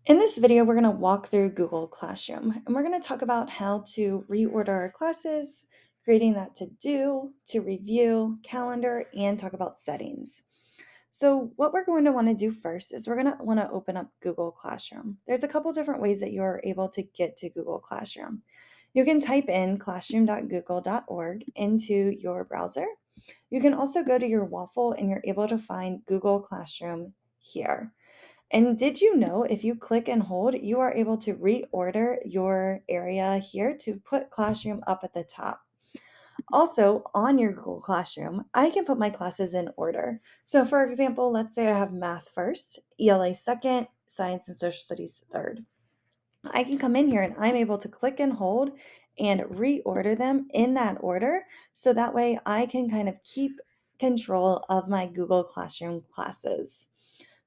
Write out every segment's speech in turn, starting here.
In this video, we're going to walk through Google Classroom and we're going to talk about how to reorder our classes, creating that to-do, to review, calendar, and talk about settings. So what we're going to want to do first is we're going to want to open up Google Classroom. There's a couple different ways that you're able to get to Google Classroom. You can type in classroom.google.org into your browser. You can also go to your waffle and you're able to find Google Classroom here. And did you know if you click and hold, you are able to reorder your area here to put Classroom up at the top. Also, on your Google Classroom, I can put my classes in order. So, for example, let's say I have math first, ELA second, science and social studies third. I can come in here and I'm able to click and hold and reorder them in that order. So that way I can kind of keep control of my Google Classroom classes.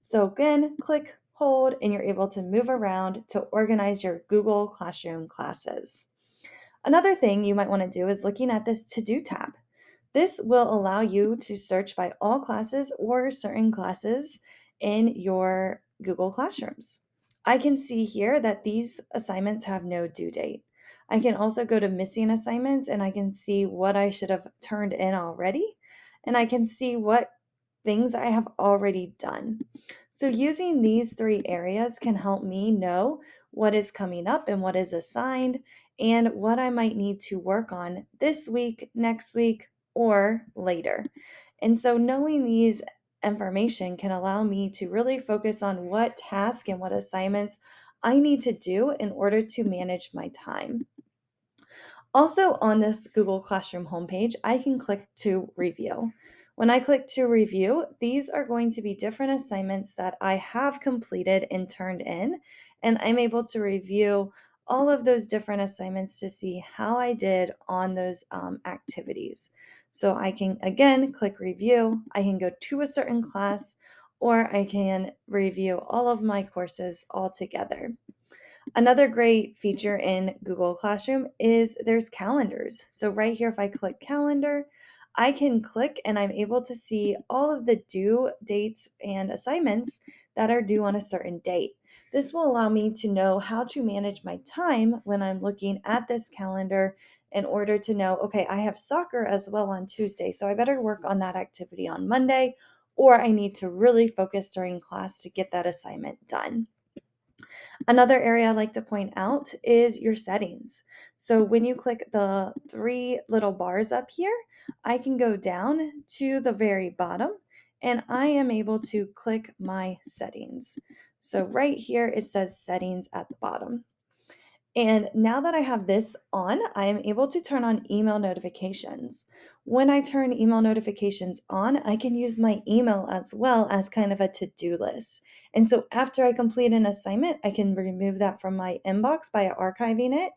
So again, click, hold, and you're able to move around to organize your Google Classroom classes. Another thing you might want to do is looking at this to-do tab. This will allow you to search by all classes or certain classes in your Google Classrooms. I can see here that these assignments have no due date. I can also go to missing assignments and I can see what I should have turned in already. And I can see what things I have already done. So using these three areas can help me know what is coming up and what is assigned and what I might need to work on this week, next week, or later. And so knowing these information can allow me to really focus on what task and what assignments I need to do in order to manage my time. Also, on this Google Classroom homepage, I can click to review. When I click to review, these are going to be different assignments that I have completed and turned in, and I'm able to review all of those different assignments to see how I did on those activities. So I can, again, click review. I can go to a certain class, or I can review all of my courses all together. Another great feature in Google Classroom is there's calendars. So right here, if I click calendar, I can click and I'm able to see all of the due dates and assignments that are due on a certain date. This will allow me to know how to manage my time when I'm looking at this calendar in order to know, okay, I have soccer as well on Tuesday, so I better work on that activity on Monday, or I need to really focus during class to get that assignment done. Another area I like to point out is your settings. So when you click the three little bars up here, I can go down to the very bottom and I am able to click my settings. So right here, it says settings at the bottom. And now that I have this on, I am able to turn on email notifications. When I turn email notifications on, I can use my email as well as kind of a to-do list. And so after I complete an assignment, I can remove that from my inbox by archiving it,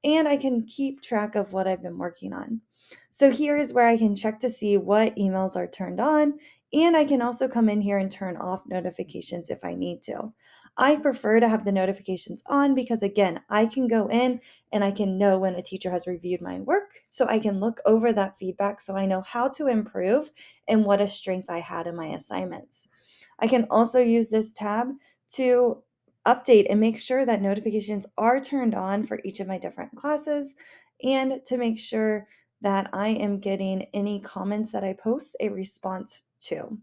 and I can keep track of what I've been working on. So here is where I can check to see what emails are turned on, and I can also come in here and turn off notifications if I need to. I prefer to have the notifications on because, again, I can go in and I can know when a teacher has reviewed my work. So I can look over that feedback so I know how to improve and what a strength I had in my assignments. I can also use this tab to update and make sure that notifications are turned on for each of my different classes and to make sure that I am getting any comments that I post a response to.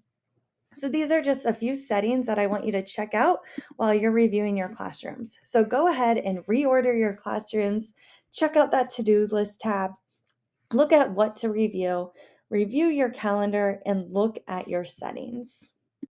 So these are just a few settings that I want you to check out while you're reviewing your classrooms. So go ahead and reorder your classrooms, check out that to-do list tab, look at what to review, review your calendar, and look at your settings.